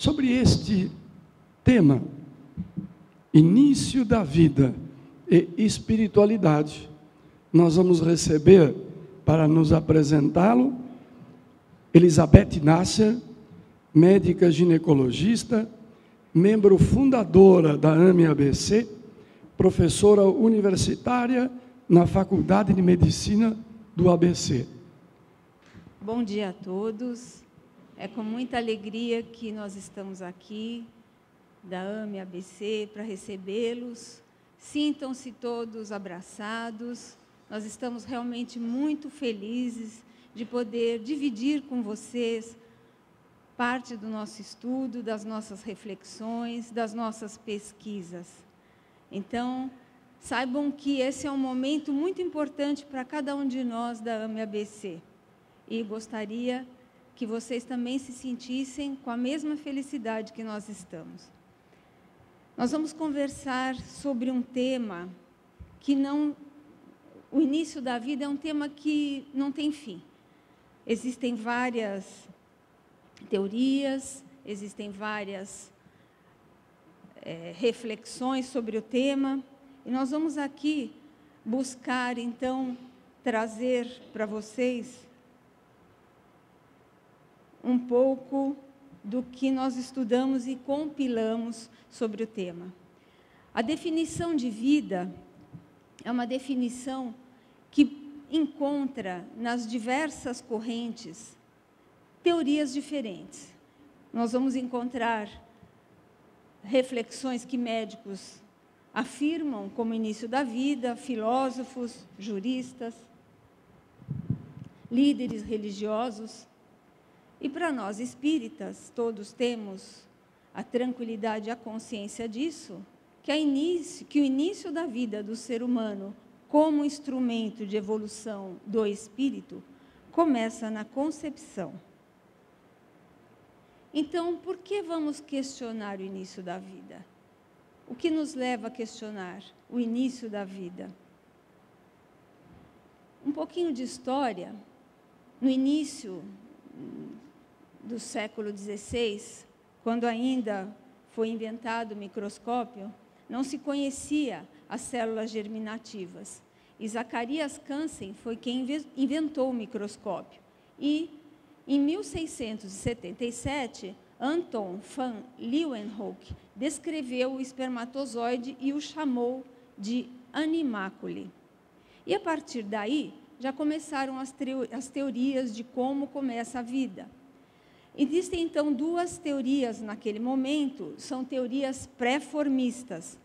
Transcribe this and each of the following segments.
Sobre este tema, início da vida e espiritualidade, nós vamos receber, para nos apresentá-lo, Elizabeth Nasser, médica ginecologista, membro fundadora da AME-ABC, professora universitária na Faculdade de Medicina do ABC. Bom dia a todos. É com muita alegria que nós estamos aqui, da AME-ABC, para recebê-los. Sintam-se todos abraçados. Nós estamos realmente muito felizes de poder dividir com vocês parte do nosso estudo, das nossas reflexões, das nossas pesquisas. Então, saibam que esse é um momento muito importante para cada um de nós da AME-ABC. E gostaria que vocês também se sentissem com a mesma felicidade que nós estamos. Nós vamos conversar sobre um tema que não... O início da vida é um tema que não tem fim. Existem várias teorias, existem várias reflexões sobre o tema, e nós vamos aqui buscar, então, trazer para vocês um pouco do que nós estudamos e compilamos sobre o tema. A definição de vida é uma definição que encontra nas diversas correntes teorias diferentes. Nós vamos encontrar reflexões que médicos afirmam como início da vida, filósofos, juristas, líderes religiosos. E para nós espíritas, todos temos a tranquilidade e a consciência disso, que o início da vida do ser humano, como instrumento de evolução do espírito, começa na concepção. Então, por que vamos questionar o início da vida? O que nos leva a questionar o início da vida? Um pouquinho de história. No início do século XVI, quando ainda foi inventado o microscópio, não se conhecia as células germinativas. E Zacarias Cansen foi quem inventou o microscópio. E, em 1677, Anton van Leeuwenhoek descreveu o espermatozoide e o chamou de animácule. E, a partir daí, já começaram as teorias de como começa a vida. Existem, então, duas teorias naquele momento, são teorias pré-formistas.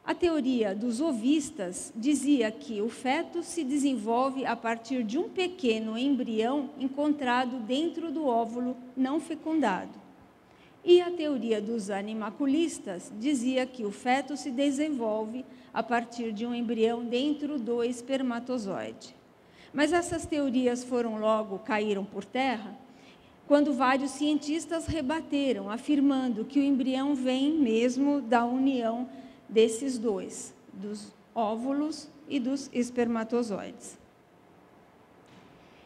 A teoria dos ovistas dizia que o feto se desenvolve a partir de um pequeno embrião encontrado dentro do óvulo não fecundado. E a teoria dos animaculistas dizia que o feto se desenvolve a partir de um embrião dentro do espermatozoide. Mas essas teorias caíram por terra, quando vários cientistas rebateram, afirmando que o embrião vem mesmo da união desses dois, dos óvulos e dos espermatozoides.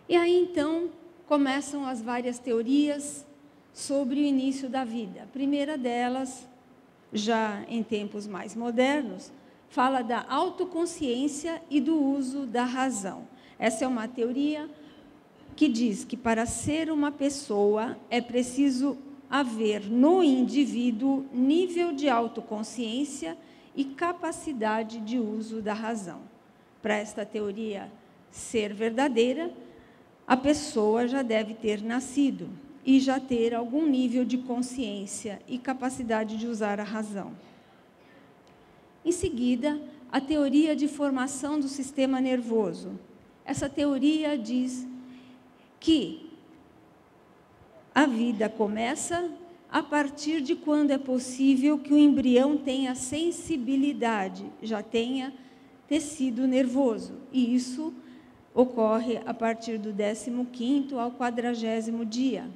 E aí, então, começam as várias teorias sobre o início da vida. A primeira delas, já em tempos mais modernos, fala da autoconsciência e do uso da razão. Essa é uma teoria que diz que para ser uma pessoa é preciso haver no indivíduo nível de autoconsciência e capacidade de uso da razão. Para esta teoria ser verdadeira, a pessoa já deve ter nascido e já ter algum nível de consciência e capacidade de usar a razão. Em seguida, a teoria de formação do sistema nervoso. Essa teoria diz que a vida começa a partir de quando é possível que o embrião tenha sensibilidade, já tenha tecido nervoso. E isso ocorre a partir do 15º ao 40º dia.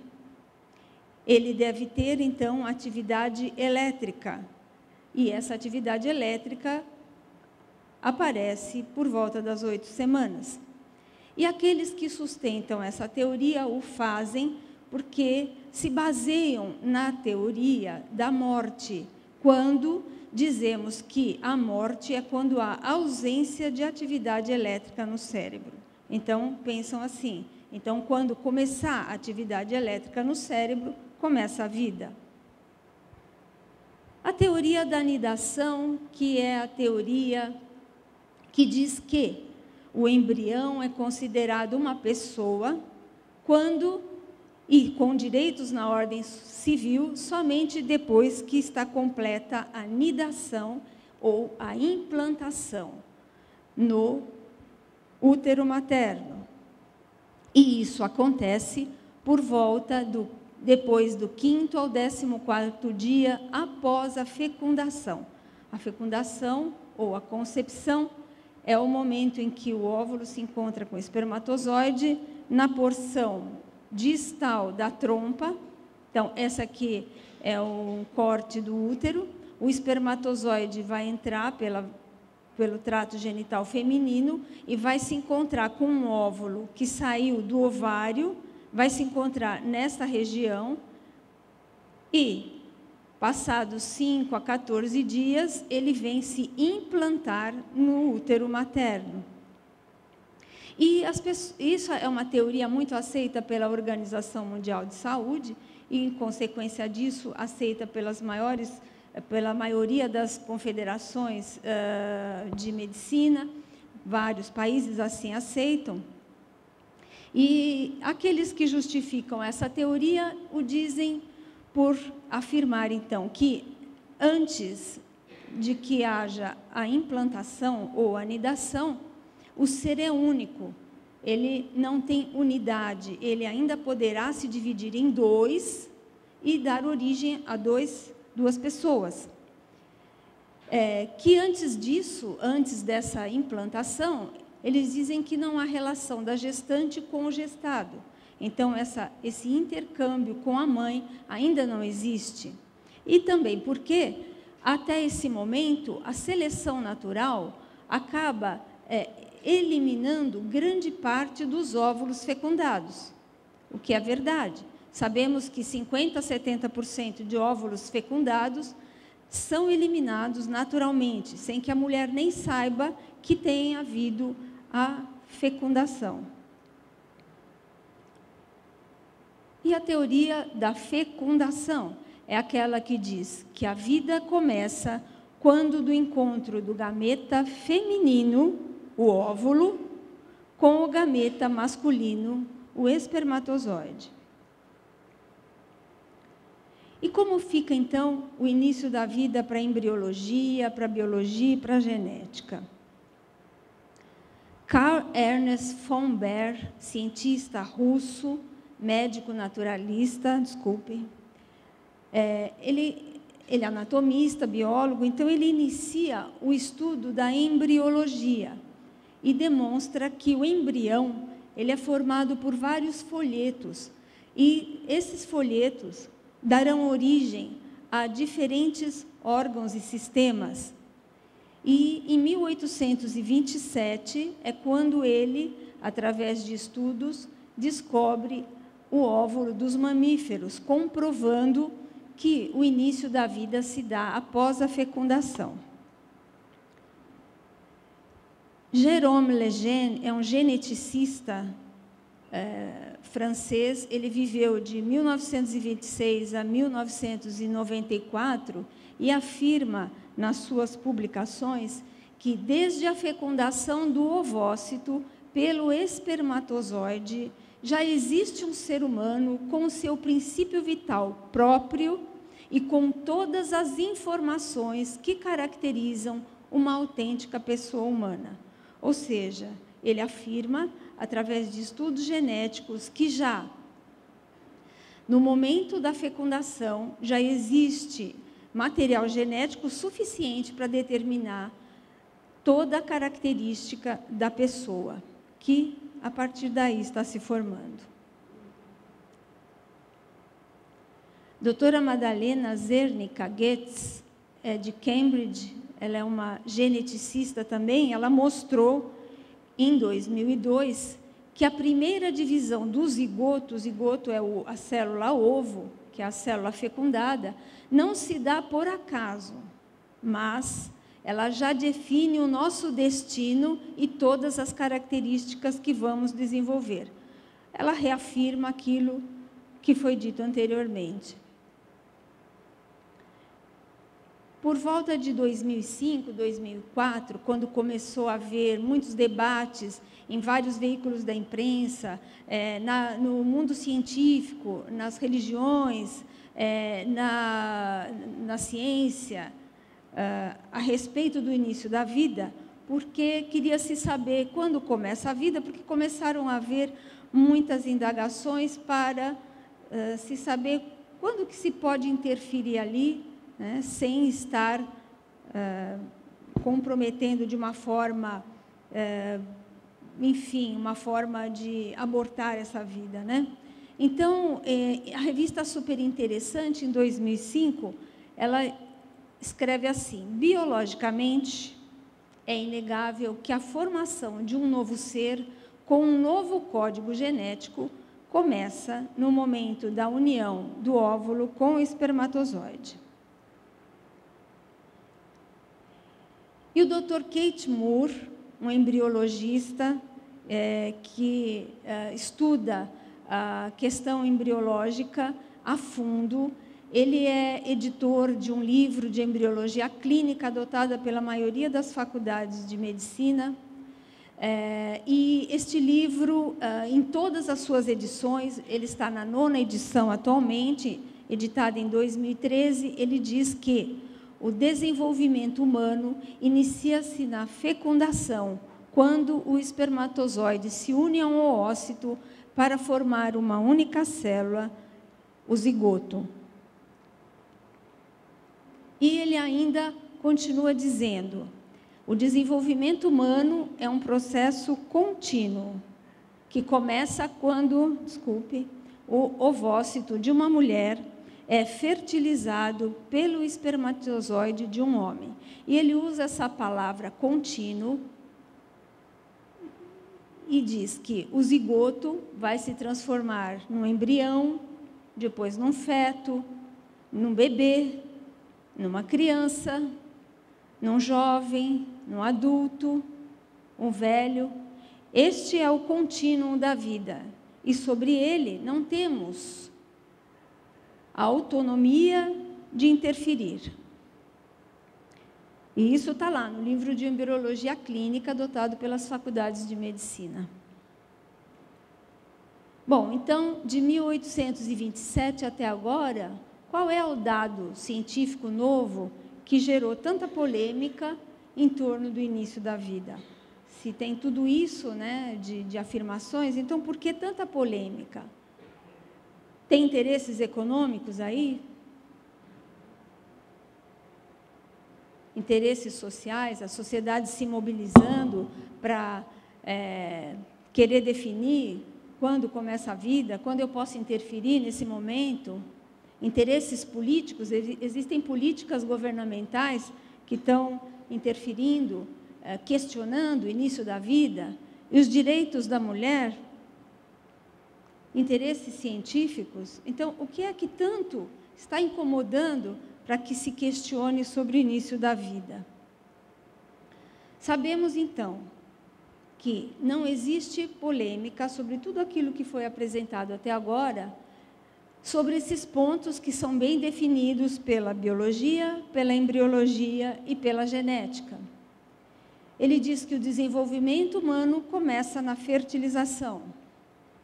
Ele deve ter, então, atividade elétrica. E essa atividade elétrica aparece por volta das 8 semanas. E aqueles que sustentam essa teoria o fazem porque se baseiam na teoria da morte, quando dizemos que a morte é quando há ausência de atividade elétrica no cérebro. Então, pensam assim, então, quando começar a atividade elétrica no cérebro, começa a vida. A teoria da anidação, que é a teoria que diz que o embrião é considerado uma pessoa quando, e com direitos na ordem civil, somente depois que está completa a nidação ou a implantação no útero materno. E isso acontece por volta depois do 5º ao 14º dia após a fecundação. A fecundação ou a concepção é o momento em que o óvulo se encontra com o espermatozoide na porção distal da trompa. Então, essa aqui é um corte do útero. O espermatozoide vai entrar pelo trato genital feminino e vai se encontrar com um óvulo que saiu do ovário, vai se encontrar nesta região e, passados 5 a 14 dias, ele vem se implantar no útero materno. E isso é uma teoria muito aceita pela Organização Mundial de Saúde e, em consequência disso, aceita pela maioria das confederações de medicina. Vários países assim aceitam. E aqueles que justificam essa teoria o dizem por afirmar, então, que antes de que haja a implantação ou anidação, o ser é único, ele não tem unidade, ele ainda poderá se dividir em dois e dar origem a duas pessoas. Que antes disso, antes dessa implantação, eles dizem que não há relação da gestante com o gestado. Então, esse intercâmbio com a mãe ainda não existe. E também porque, até esse momento, a seleção natural acaba eliminando grande parte dos óvulos fecundados, o que é verdade. Sabemos que 50% a 70% de óvulos fecundados são eliminados naturalmente, sem que a mulher nem saiba que tenha havido a fecundação. E a teoria da fecundação é aquela que diz que a vida começa quando do encontro do gameta feminino, o óvulo, com o gameta masculino, o espermatozoide. E como fica, então, o início da vida para a embriologia, para a biologia e para a genética? Karl Ernst von Baer, cientista russo, médico naturalista, ele é anatomista, biólogo, então ele inicia o estudo da embriologia e demonstra que o embrião ele é formado por vários folhetos e esses folhetos darão origem a diferentes órgãos e sistemas. E em 1827 é quando ele, através de estudos, descobre o óvulo dos mamíferos, comprovando que o início da vida se dá após a fecundação. Jérôme Lejeune é um geneticista francês. Ele viveu de 1926 a 1994 e afirma nas suas publicações que desde a fecundação do ovócito pelo espermatozoide já existe um ser humano com o seu princípio vital próprio e com todas as informações que caracterizam uma autêntica pessoa humana. Ou seja, ele afirma, através de estudos genéticos, que já no momento da fecundação já existe material genético suficiente para determinar toda a característica da pessoa, que a partir daí está se formando. Doutora Madalena Zernica Goetz, de Cambridge, ela é uma geneticista também, ela mostrou em 2002 que a primeira divisão do zigoto, o zigoto é a célula ovo, que é a célula fecundada, não se dá por acaso, mas ela já define o nosso destino e todas as características que vamos desenvolver. Ela reafirma aquilo que foi dito anteriormente. Por volta de 2005, 2004, quando começou a haver muitos debates em vários veículos da imprensa, no mundo científico, nas religiões, na ciência, a respeito do início da vida, porque queria-se saber quando começa a vida, porque começaram a haver muitas indagações para se saber quando que se pode interferir ali, né, sem estar comprometendo de uma forma, enfim, uma forma de abortar essa vida, né? Então, a revista Super Interessante, em 2005, ela escreve assim: biologicamente, é inegável que a formação de um novo ser com um novo código genético começa no momento da união do óvulo com o espermatozoide. E o Dr. Keith Moore, um embriologista que estuda a questão embriológica a fundo, ele é editor de um livro de embriologia clínica adotada pela maioria das faculdades de medicina. E este livro, em todas as suas edições, ele está na 9ª edição atualmente, editada em 2013, ele diz que o desenvolvimento humano inicia-se na fecundação, quando o espermatozoide se une a um oócito para formar uma única célula, o zigoto. E ele ainda continua dizendo: o desenvolvimento humano é um processo contínuo, que começa quando, o ovócito de uma mulher é fertilizado pelo espermatozoide de um homem. E ele usa essa palavra contínuo e diz que o zigoto vai se transformar num embrião, depois num feto, num bebê, numa criança, num jovem, num adulto, um velho. Este é o contínuo da vida, e sobre ele não temos a autonomia de interferir. E isso está lá no livro de embriologia clínica adotado pelas faculdades de medicina. Bom, então, de 1827 até agora, qual é o dado científico novo que gerou tanta polêmica em torno do início da vida? Se tem tudo isso, né, de afirmações, então por que tanta polêmica? Tem interesses econômicos aí? Interesses sociais, a sociedade se mobilizando para querer definir quando começa a vida, quando eu posso interferir nesse momento? Interesses políticos, existem políticas governamentais que estão interferindo, questionando o início da vida, e os direitos da mulher, interesses científicos. Então, o que é que tanto está incomodando para que se questione sobre o início da vida? Sabemos, então, que não existe polêmica sobre tudo aquilo que foi apresentado até agora, sobre esses pontos que são bem definidos pela biologia, pela embriologia e pela genética. Ele diz que o desenvolvimento humano começa na fertilização,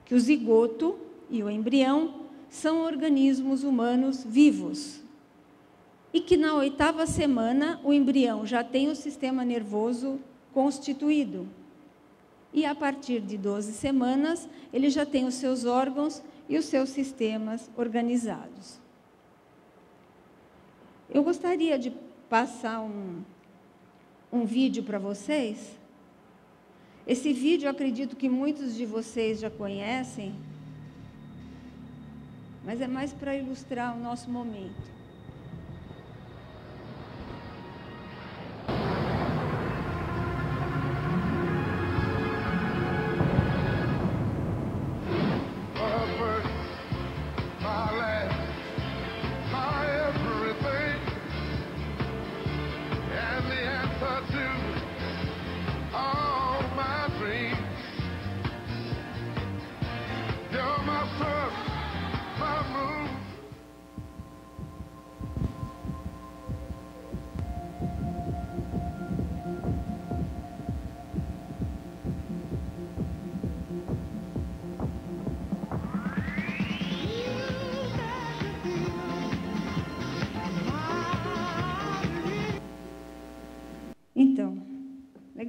que o zigoto e o embrião são organismos humanos vivos, e que na 8ª semana o embrião já tem o sistema nervoso constituído, e a partir de 12 semanas ele já tem os seus órgãos e os seus sistemas organizados. Eu gostaria de passar um vídeo para vocês. Esse vídeo eu acredito que muitos de vocês já conhecem, mas é mais para ilustrar o nosso momento.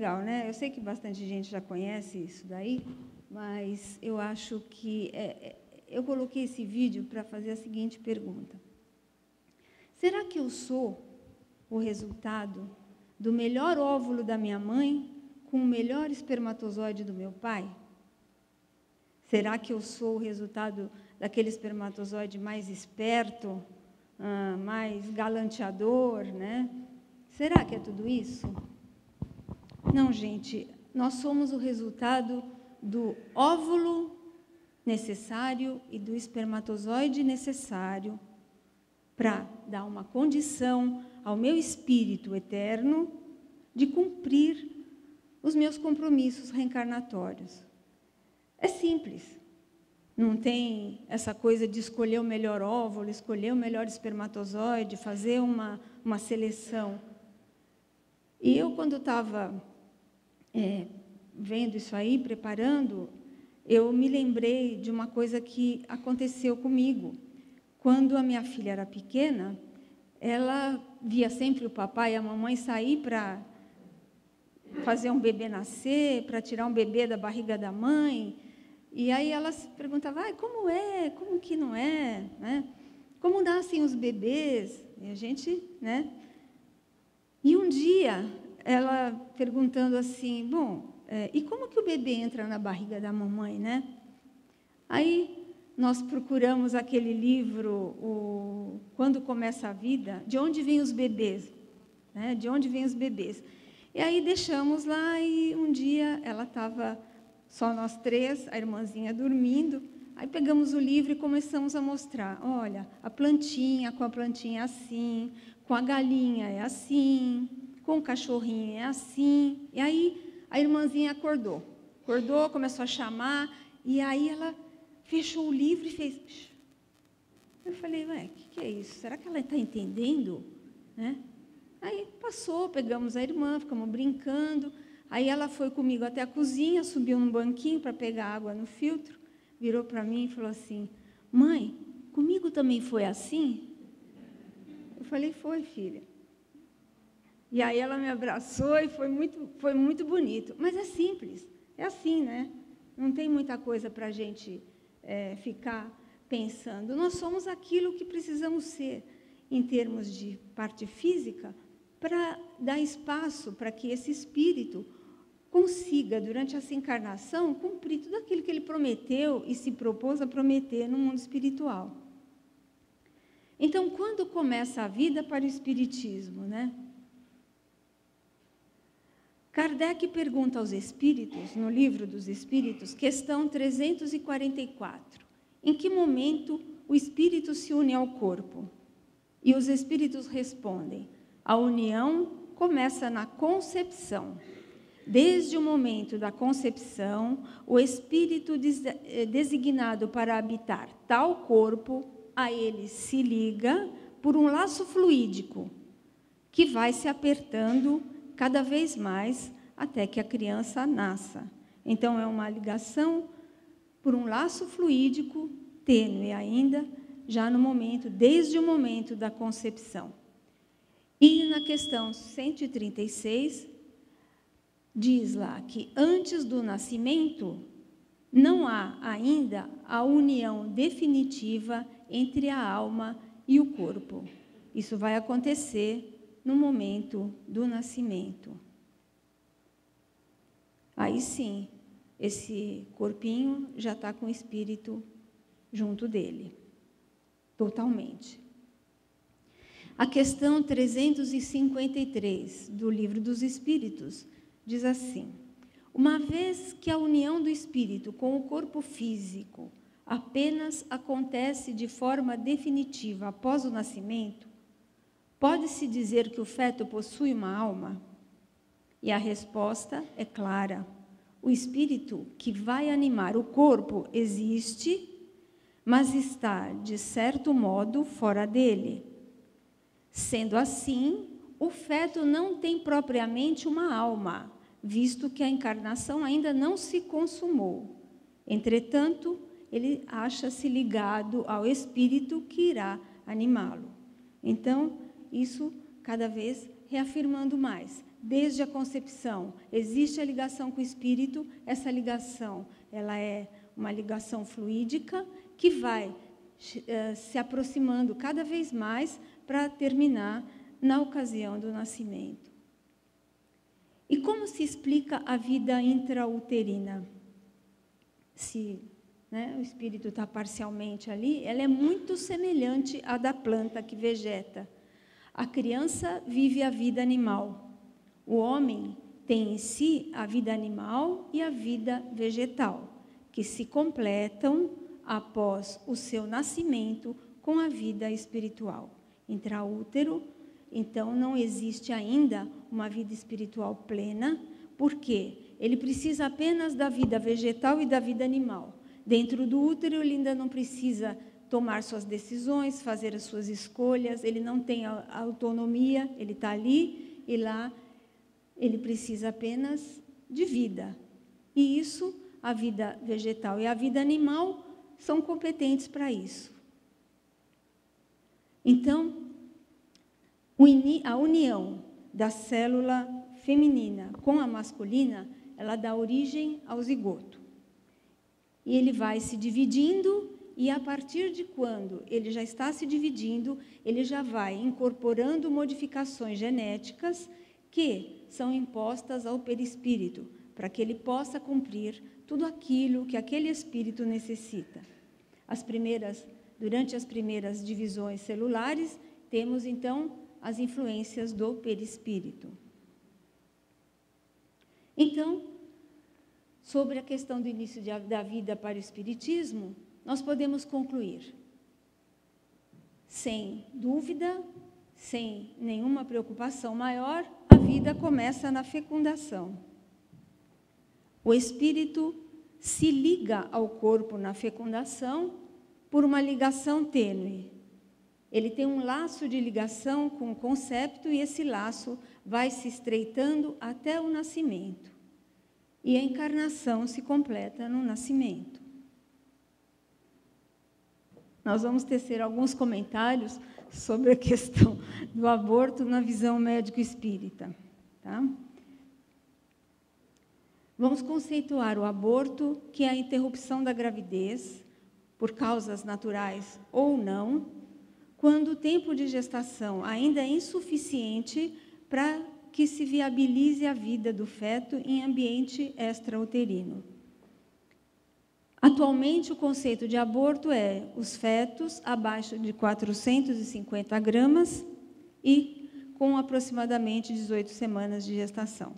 legal, né? Eu sei que bastante gente já conhece isso daí, mas eu acho que eu coloquei esse vídeo para fazer a seguinte pergunta: será que eu sou o resultado do melhor óvulo da minha mãe com o melhor espermatozoide do meu pai? Será que eu sou o resultado daquele espermatozoide mais esperto, mais galanteador, né? Será que é tudo isso? Não, gente, nós somos o resultado do óvulo necessário e do espermatozoide necessário para dar uma condição ao meu espírito eterno de cumprir os meus compromissos reencarnatórios. É simples. Não tem essa coisa de escolher o melhor óvulo, escolher o melhor espermatozoide, fazer uma seleção. E eu, quando estava vendo isso aí, preparando, eu me lembrei de uma coisa que aconteceu comigo. Quando a minha filha era pequena, ela via sempre o papai e a mamãe sair para fazer um bebê nascer, para tirar um bebê da barriga da mãe. E aí ela se perguntava, como é, como que não é, né? Como nascem os bebês? E a gente, né? E um dia, ela perguntando assim, e como que o bebê entra na barriga da mamãe, né? Aí nós procuramos aquele livro, Quando Começa a Vida, de onde vêm os bebês, né? De onde vêm os bebês. E aí deixamos lá e um dia ela estava só nós três, a irmãzinha dormindo. Aí pegamos o livro e começamos a mostrar. Olha, a plantinha, com a plantinha é assim, com a galinha é assim, com o cachorrinho é assim. E aí a irmãzinha acordou, começou a chamar, e aí ela fechou o livro e fez... Eu falei, o que é isso? Será que ela está entendendo? Né? Aí passou, pegamos a irmã, ficamos brincando. Aí ela foi comigo até a cozinha, subiu num banquinho para pegar água no filtro, virou para mim e falou assim, mãe, comigo também foi assim? Eu falei, foi, filha. E aí ela me abraçou e foi muito bonito. Mas é simples, é assim, né? Não tem muita coisa para a gente ficar pensando. Nós somos aquilo que precisamos ser em termos de parte física para dar espaço para que esse espírito consiga, durante essa encarnação, cumprir tudo aquilo que ele prometeu e se propôs a prometer no mundo espiritual. Então, quando começa a vida para o espiritismo, né? Kardec pergunta aos espíritos, no Livro dos Espíritos, questão 344, em que momento o espírito se une ao corpo? E os espíritos respondem, a união começa na concepção. Desde o momento da concepção, o espírito designado para habitar tal corpo, a ele se liga por um laço fluídico, que vai se apertando cada vez mais até que a criança nasça. Então, é uma ligação por um laço fluídico, tênue ainda, já no momento, desde o momento da concepção. E na questão 136, diz lá que antes do nascimento não há ainda a união definitiva entre a alma e o corpo. Isso vai acontecer no momento do nascimento. Aí sim, esse corpinho já está com o espírito junto dele, totalmente. A questão 353 do Livro dos Espíritos diz assim, uma vez que a união do espírito com o corpo físico apenas acontece de forma definitiva após o nascimento, pode-se dizer que o feto possui uma alma? E a resposta é clara. O espírito que vai animar o corpo existe, mas está, de certo modo, fora dele. Sendo assim, o feto não tem propriamente uma alma, visto que a encarnação ainda não se consumou. Entretanto, ele acha-se ligado ao espírito que irá animá-lo. Então, isso cada vez reafirmando mais. desde a concepção, existe a ligação com o espírito. Essa ligação, ela é uma ligação fluídica que vai se aproximando cada vez mais para terminar na ocasião do nascimento. E como se explica a vida intrauterina? Se o espírito está parcialmente ali, ela é muito semelhante à da planta que vegeta. A criança vive a vida animal. O homem tem em si a vida animal e a vida vegetal, que se completam após o seu nascimento com a vida espiritual. Intraútero, então, não existe ainda uma vida espiritual plena, porque ele precisa apenas da vida vegetal e da vida animal. Dentro do útero, ele ainda não precisa tomar suas decisões, fazer as suas escolhas, ele não tem a autonomia, ele está ali e lá ele precisa apenas de vida. E isso, a vida vegetal e a vida animal são competentes para isso. Então, a união da célula feminina com a masculina, ela dá origem ao zigoto. E ele vai se dividindo, e a partir de quando ele já está se dividindo, ele já vai incorporando modificações genéticas que são impostas ao perispírito, para que ele possa cumprir tudo aquilo que aquele espírito necessita. Durante as primeiras divisões celulares, temos, então, as influências do perispírito. Então, sobre a questão do início da vida para o espiritismo, nós podemos concluir, sem dúvida, sem nenhuma preocupação maior, a vida começa na fecundação. O espírito se liga ao corpo na fecundação por uma ligação tênue. Ele tem um laço de ligação com o concepto e esse laço vai se estreitando até o nascimento. E a encarnação se completa no nascimento. Nós vamos tecer alguns comentários sobre a questão do aborto na visão médico-espírita. Tá? Vamos conceituar o aborto, que é a interrupção da gravidez, por causas naturais ou não, quando o tempo de gestação ainda é insuficiente para que se viabilize a vida do feto em ambiente extrauterino. Atualmente, o conceito de aborto é os fetos abaixo de 450 gramas e com aproximadamente 18 semanas de gestação.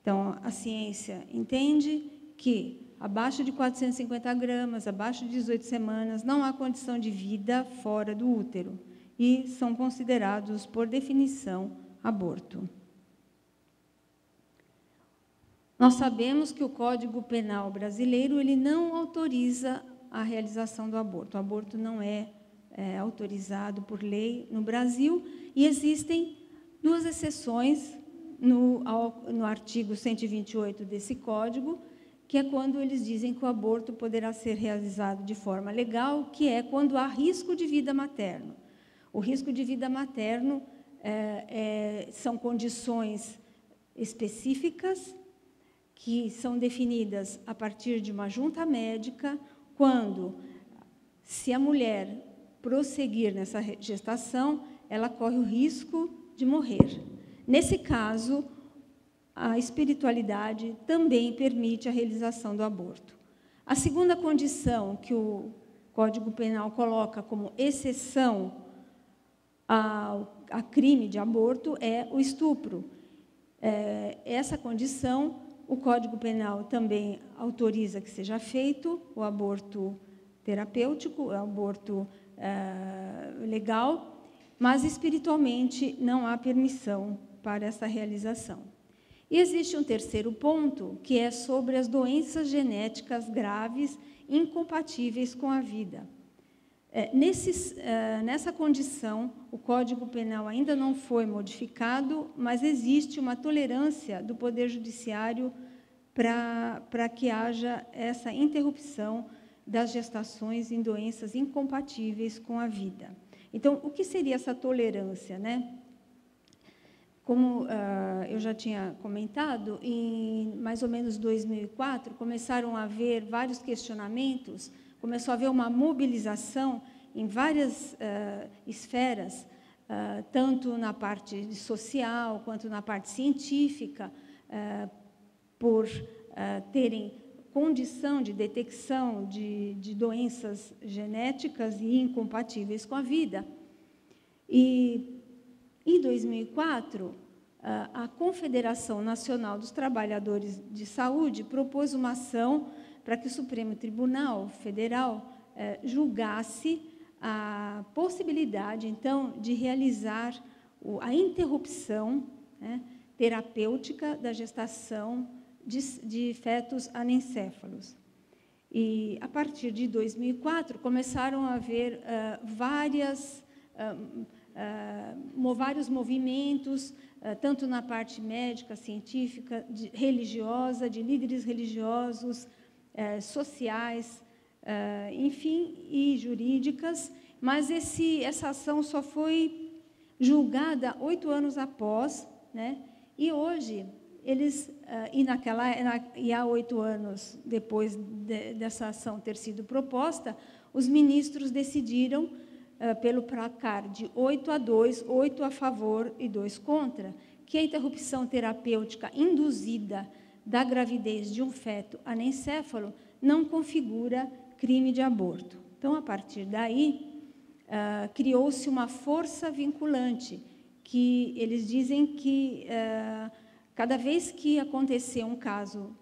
Então, a ciência entende que abaixo de 450 gramas, abaixo de 18 semanas, não há condição de vida fora do útero e são considerados, por definição, aborto. Nós sabemos que o Código Penal brasileiro ele não autoriza a realização do aborto. O aborto não é autorizado por lei no Brasil e existem duas exceções no artigo 128 desse Código, que é quando eles dizem que o aborto poderá ser realizado de forma legal, que é quando há risco de vida materno. O risco de vida materno são condições específicas que são definidas a partir de uma junta médica, quando, se a mulher prosseguir nessa gestação, ela corre o risco de morrer. Nesse caso, a espiritualidade também permite a realização do aborto. A segunda condição que o Código Penal coloca como exceção a crime de aborto é o estupro. Essa condição, o Código Penal também autoriza que seja feito o aborto terapêutico, o aborto legal, mas espiritualmente não há permissão para essa realização. E existe um terceiro ponto, que é sobre as doenças genéticas graves incompatíveis com a vida. Nessa condição, o Código Penal ainda não foi modificado, mas existe uma tolerância do Poder Judiciário para que haja essa interrupção das gestações em doenças incompatíveis com a vida. Então, o que seria essa tolerância, né? Como eu já tinha comentado, em mais ou menos 2004, começaram a haver vários questionamentos, começou a haver uma mobilização em várias esferas, tanto na parte social quanto na parte científica, por terem condição de detecção de doenças genéticas e incompatíveis com a vida. E em 2004, a Confederação Nacional dos Trabalhadores de Saúde propôs uma ação para que o Supremo Tribunal Federal julgasse a possibilidade, então, de realizar a interrupção, né, terapêutica da gestação de fetos anencéfalos. E, a partir de 2004, começaram a haver vários movimentos, tanto na parte médica, científica, religiosa, de líderes religiosos, sociais, enfim, e jurídicas, mas essa ação só foi julgada 8 anos após, né? E hoje eles e há 8 anos depois dessa ação ter sido proposta, os ministros decidiram pelo placar de 8-2, 8 a favor e 2 contra, que a interrupção terapêutica induzida da gravidez de um feto anencéfalo não configura crime de aborto. Então, a partir daí, criou-se uma força vinculante, que eles dizem que cada vez que acontecer um caso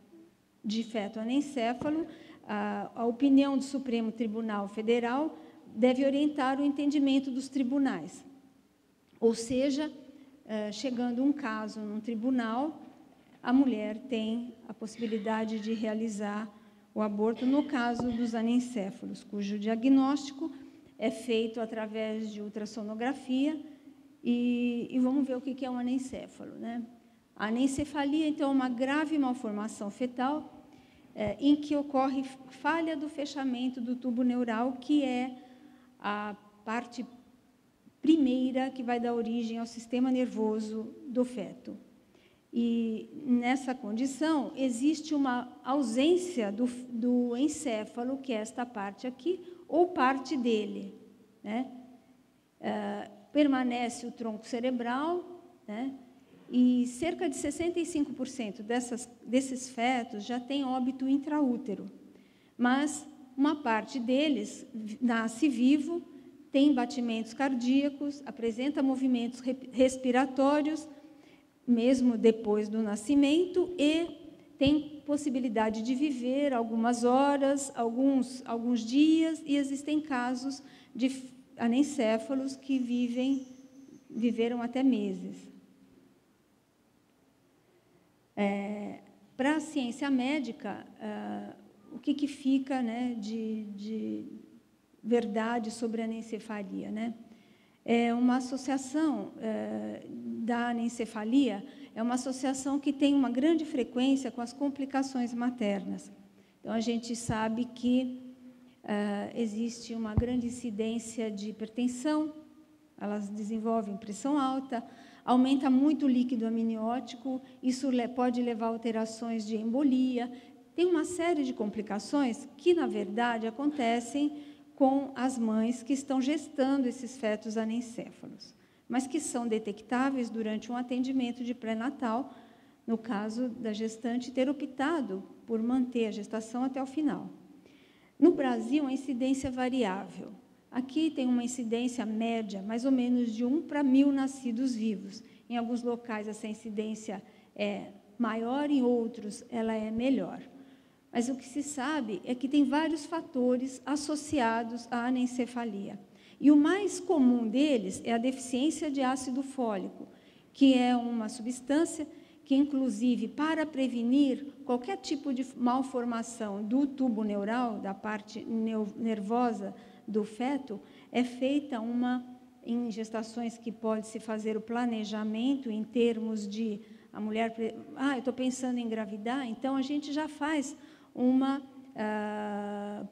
de feto anencéfalo, a opinião do Supremo Tribunal Federal deve orientar o entendimento dos tribunais. Ou seja, chegando um caso num tribunal, a mulher tem a possibilidade de realizar o aborto no caso dos anencéfalos, cujo diagnóstico é feito através de ultrassonografia, e vamos ver o que é um anencéfalo, né? A anencefalia, então, é uma grave malformação fetal em que ocorre falha do fechamento do tubo neural, que é a parte primeira que vai dar origem ao sistema nervoso do feto. E, nessa condição, existe uma ausência do encéfalo, que é esta parte aqui, ou parte dele, né? Permanece o tronco cerebral, né? E cerca de 65% desses fetos já tem óbito intraútero, mas uma parte deles nasce vivo, tem batimentos cardíacos, apresenta movimentos respiratórios, mesmo depois do nascimento, e tem possibilidade de viver algumas horas, alguns dias, e existem casos de anencéfalos que viveram até meses. Para a ciência médica, o que fica, né, de verdade sobre a anencefalia, né? É uma associação da anencefalia, é uma associação que tem uma grande frequência com as complicações maternas. Então, a gente sabe que existe uma grande incidência de hipertensão, elas desenvolvem pressão alta, aumenta muito o líquido amniótico, isso pode levar a alterações de embolia. Tem uma série de complicações que, na verdade, acontecem com as mães que estão gestando esses fetos anencéfalos, mas que são detectáveis durante um atendimento de pré-natal, no caso da gestante ter optado por manter a gestação até o final. No Brasil, a incidência é variável. Aqui tem uma incidência média, mais ou menos de 1 para 1.000 nascidos vivos. Em alguns locais, essa incidência é maior, em outros, ela é melhor. Mas o que se sabe é que tem vários fatores associados à anencefalia. E o mais comum deles é a deficiência de ácido fólico, que é uma substância que, inclusive, para prevenir qualquer tipo de malformação do tubo neural, da parte nervosa do feto, é feita em gestações que pode-se fazer o planejamento em termos de a mulher, eu estou pensando em engravidar, então a gente já faz uma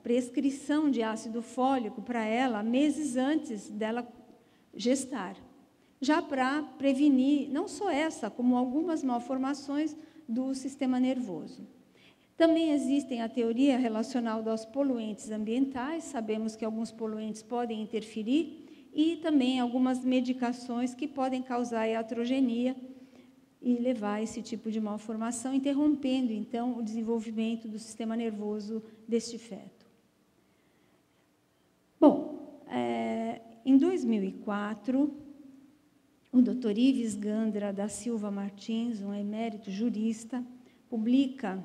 prescrição de ácido fólico para ela meses antes dela gestar. já para prevenir, não só essa, como algumas malformações do sistema nervoso. Também existem a teoria relacional aos poluentes ambientais, sabemos que alguns poluentes podem interferir, e também algumas medicações que podem causar iatrogenia e levar a esse tipo de malformação, interrompendo, então, o desenvolvimento do sistema nervoso deste feto. Bom, em 2004, o Dr. Ives Gandra da Silva Martins, um emérito jurista, publica,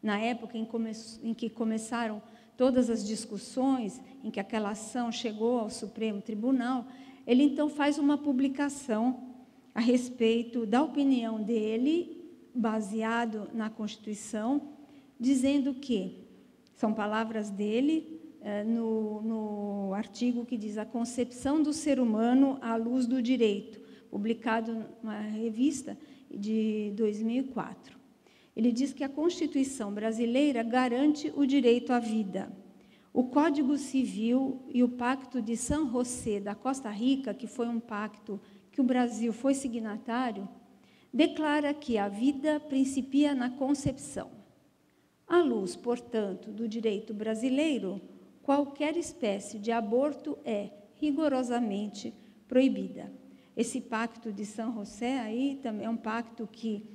na época em que começaram todas as discussões, em que aquela ação chegou ao Supremo Tribunal, ele então faz uma publicação a respeito da opinião dele, baseado na Constituição, dizendo que, são palavras dele, no artigo que diz a concepção do ser humano à luz do direito, publicado numa revista de 2004. Ele diz que a Constituição brasileira garante o direito à vida. O Código Civil e o Pacto de San José da Costa Rica, que foi um pacto que o Brasil foi signatário, declara que a vida principia na concepção. À luz, portanto, do direito brasileiro, qualquer espécie de aborto é rigorosamente proibida. Esse pacto de San José aí também é um pacto que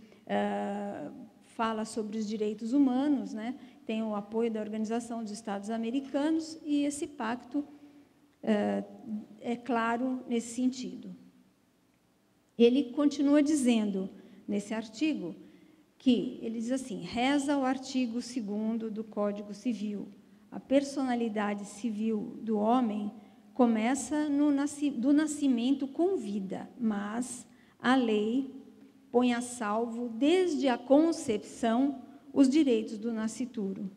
fala sobre os direitos humanos, né? Tem o apoio da Organização dos Estados Americanos, e esse pacto é claro nesse sentido. Ele continua dizendo, nesse artigo, que, ele diz assim, reza o artigo 2º do Código Civil, a personalidade civil do homem começa do nascimento com vida, mas a lei põe a salvo, desde a concepção, os direitos do nascituro.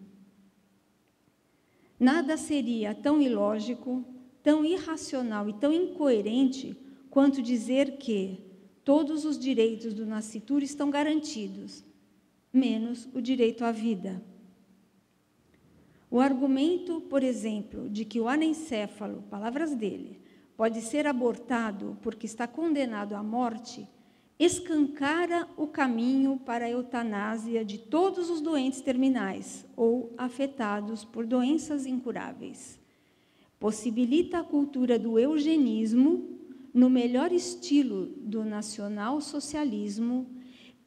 Nada seria tão ilógico, tão irracional e tão incoerente quanto dizer que todos os direitos do nascituro estão garantidos, menos o direito à vida. O argumento, por exemplo, de que o anencéfalo, palavras dele, pode ser abortado porque está condenado à morte, escancara o caminho para a eutanásia de todos os doentes terminais ou afetados por doenças incuráveis. Possibilita a cultura do eugenismo no melhor estilo do nacional-socialismo,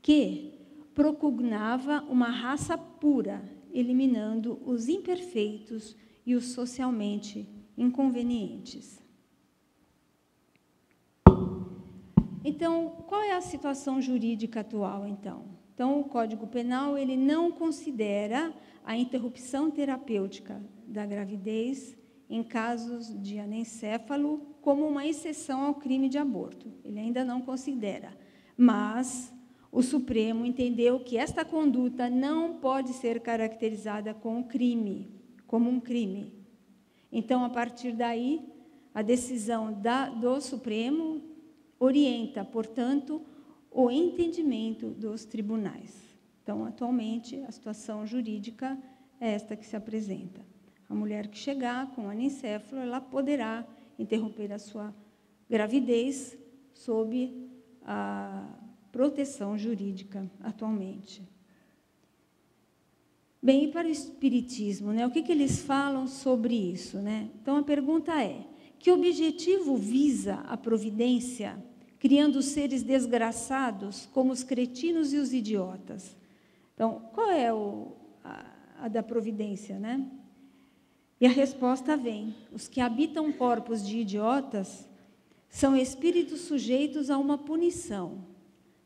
que propugnava uma raça pura, eliminando os imperfeitos e os socialmente inconvenientes. Então, qual é a situação jurídica atual, então? Então, o Código Penal, ele não considera a interrupção terapêutica da gravidez em casos de anencéfalo como uma exceção ao crime de aborto. Ele ainda não considera. Mas o Supremo entendeu que esta conduta não pode ser caracterizada como um crime. Então, a partir daí, a decisão do Supremo orienta, portanto, o entendimento dos tribunais. Então, atualmente, a situação jurídica é esta que se apresenta. A mulher que chegar com anencéfalo, ela poderá interromper a sua gravidez sob a proteção jurídica atualmente. Bem, e para o Espiritismo, né? O que eles falam sobre isso, né? Então, a pergunta é, que objetivo visa a providência, criando seres desgraçados como os cretinos e os idiotas? Então, qual é a da providência, né? E a resposta vem, os que habitam corpos de idiotas são espíritos sujeitos a uma punição,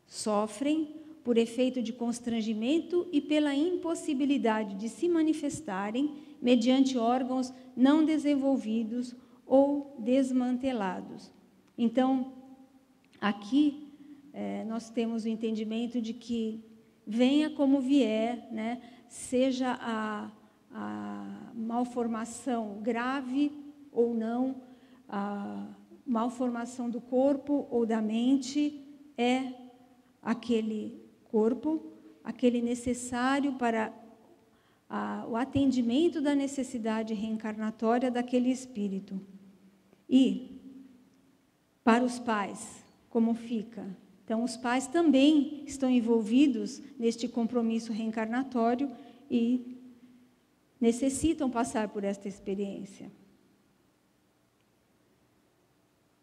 sofrem por efeito de constrangimento e pela impossibilidade de se manifestarem mediante órgãos não desenvolvidos ou desmantelados. Então, aqui nós temos o entendimento de que venha como vier, né, seja a malformação grave ou não, a malformação do corpo ou da mente, é aquele corpo, aquele necessário para o atendimento da necessidade reencarnatória daquele espírito. E, para os pais, como fica? Então, os pais também estão envolvidos neste compromisso reencarnatório e necessitam passar por esta experiência.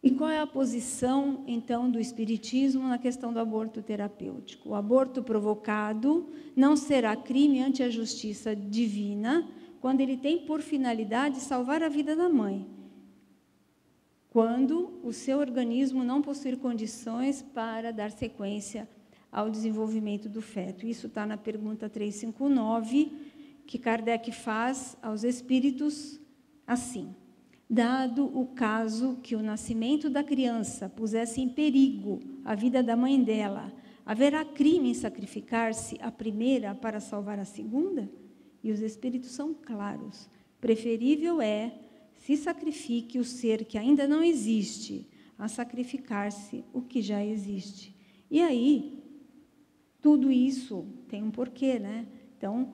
E qual é a posição, então, do Espiritismo na questão do aborto terapêutico? O aborto provocado não será crime ante a justiça divina quando ele tem por finalidade salvar a vida da mãe, quando o seu organismo não possuir condições para dar sequência ao desenvolvimento do feto. Isso está na pergunta 359, que Kardec faz aos espíritos assim: dado o caso que o nascimento da criança pusesse em perigo a vida da mãe dela, haverá crime em sacrificar-se a primeira para salvar a segunda? E os espíritos são claros: preferível é se sacrifique o ser que ainda não existe, a sacrificar-se o que já existe. E aí, tudo isso tem um porquê, né? Então,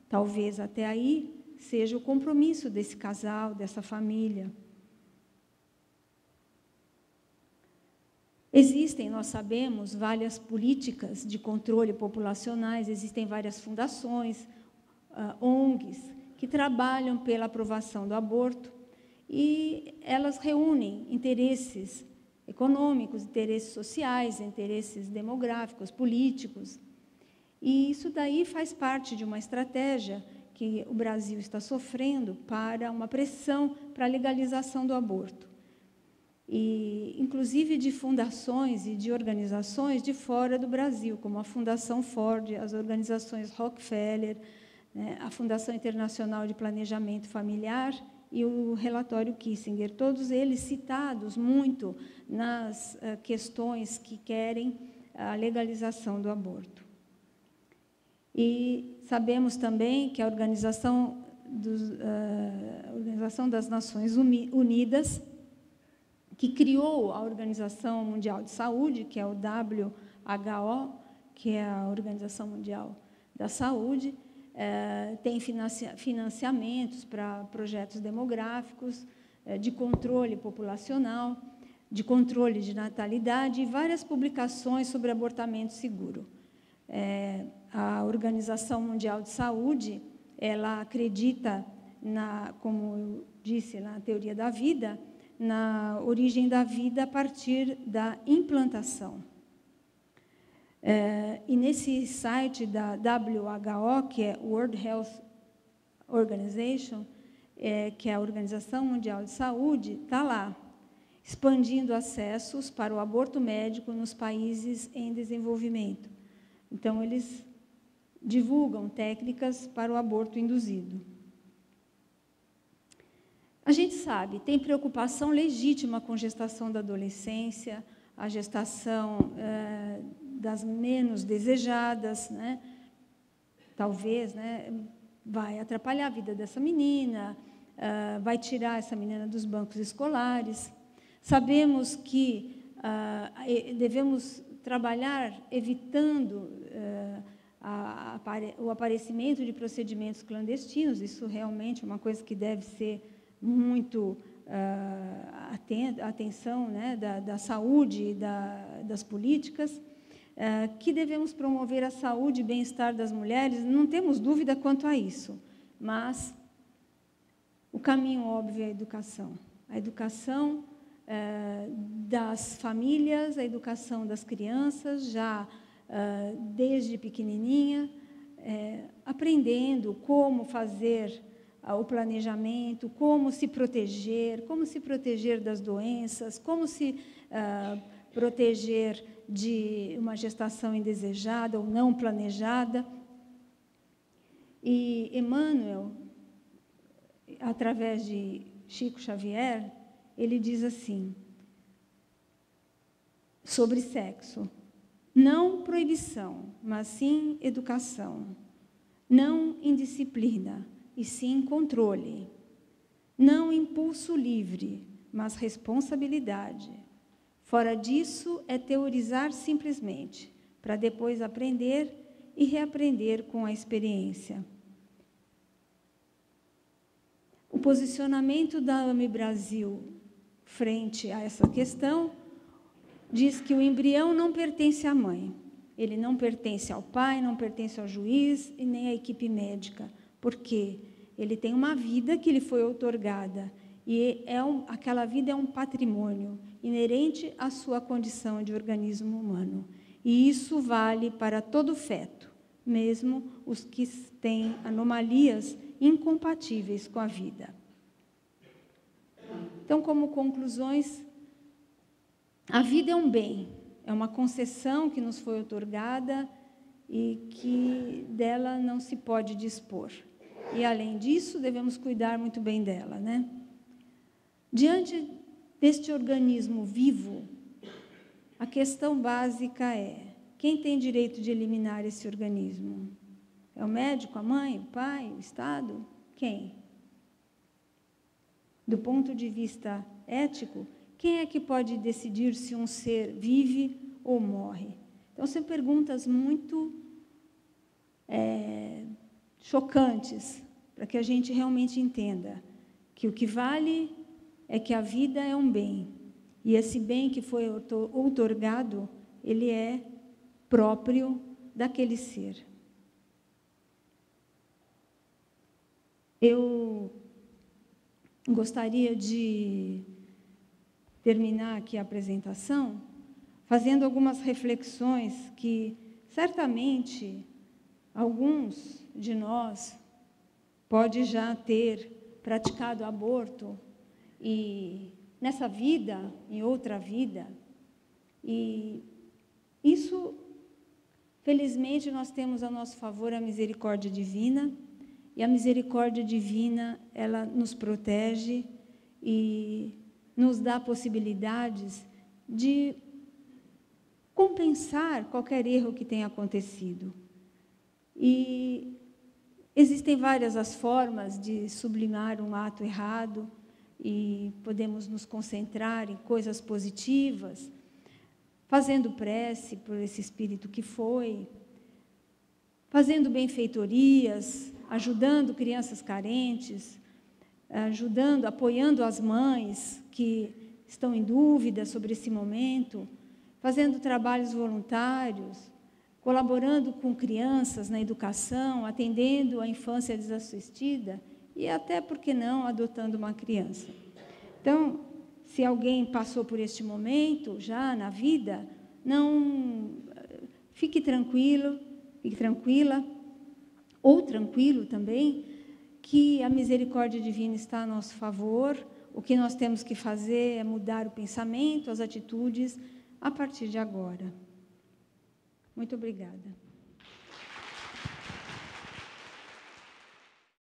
talvez até aí seja o compromisso desse casal, dessa família. Existem, nós sabemos, várias políticas de controle populacionais, existem várias fundações, ONGs, que trabalham pela aprovação do aborto, e elas reúnem interesses econômicos, interesses sociais, interesses demográficos, políticos. E isso daí faz parte de uma estratégia que o Brasil está sofrendo para uma pressão para a legalização do aborto. E, inclusive, de fundações e de organizações de fora do Brasil, como a Fundação Ford, as organizações Rockefeller, né, a Fundação Internacional de Planejamento Familiar e o relatório Kissinger, todos eles citados muito nas questões que querem a legalização do aborto. E sabemos também que a Organização das Nações Unidas, que criou a Organização Mundial de Saúde, que é o WHO, que é a Organização Mundial da Saúde, tem financiamentos para projetos demográficos, de controle populacional, de controle de natalidade e várias publicações sobre abortamento seguro. A Organização Mundial de Saúde, ela acredita, como eu disse, na teoria da vida, na origem da vida a partir da implantação. E nesse site da WHO, que é World Health Organization, que é a Organização Mundial de Saúde, está lá, expandindo acessos para o aborto médico nos países em desenvolvimento. Então, eles divulgam técnicas para o aborto induzido. A gente sabe, tem preocupação legítima com gestação da adolescência, a gestação das menos desejadas, né? Talvez, né, vai atrapalhar a vida dessa menina, vai tirar essa menina dos bancos escolares. Sabemos que devemos trabalhar evitando o aparecimento de procedimentos clandestinos. Isso realmente é uma coisa que deve ser muito atenção, né, da saúde e das políticas, que devemos promover a saúde e bem-estar das mulheres, não temos dúvida quanto a isso, mas o caminho óbvio é a educação das famílias, a educação das crianças, já desde pequenininha, aprendendo como fazer o planejamento, como se proteger das doenças, como se proteger de uma gestação indesejada ou não planejada. E Emmanuel, através de Chico Xavier, ele diz assim, sobre sexo: não proibição, mas sim educação, não indisciplina, e sim controle, não impulso livre, mas responsabilidade. Fora disso é teorizar simplesmente, para depois aprender e reaprender com a experiência. O posicionamento da AME Brasil frente a essa questão, diz que o embrião não pertence à mãe. Ele não pertence ao pai, não pertence ao juiz e nem à equipe médica. Por quê? Ele tem uma vida que lhe foi outorgada. E aquela vida é um patrimônio inerente à sua condição de organismo humano. E isso vale para todo feto, mesmo os que têm anomalias incompatíveis com a vida. Então, como conclusões, a vida é um bem, é uma concessão que nos foi outorgada e que dela não se pode dispor. E, além disso, devemos cuidar muito bem dela, né? Diante deste organismo vivo, a questão básica é: quem tem direito de eliminar esse organismo? É o médico, a mãe, o pai, o Estado? Quem? Do ponto de vista ético, quem é que pode decidir se um ser vive ou morre? Então, são perguntas muito chocantes, para que a gente realmente entenda que o que vale é que a vida é um bem, e esse bem que foi outorgado, ele é próprio daquele ser. Eu gostaria de terminar aqui a apresentação fazendo algumas reflexões que, certamente, alguns de nós pode já ter praticado aborto, e nessa vida, em outra vida, e isso, felizmente, nós temos a nosso favor a misericórdia divina, e a misericórdia divina, ela nos protege e nos dá possibilidades de compensar qualquer erro que tenha acontecido. E existem várias as formas de sublimar um ato errado, e podemos nos concentrar em coisas positivas, fazendo prece por esse espírito que foi, fazendo benfeitorias, ajudando crianças carentes, apoiando as mães que estão em dúvida sobre esse momento, fazendo trabalhos voluntários, colaborando com crianças na educação, atendendo a infância desassistida e até, por que não, adotando uma criança. Então, se alguém passou por este momento já na vida, não fique tranquilo, fique tranquila, ou tranquilo também, que a misericórdia divina está a nosso favor. O que nós temos que fazer é mudar o pensamento, as atitudes, a partir de agora. Muito obrigada.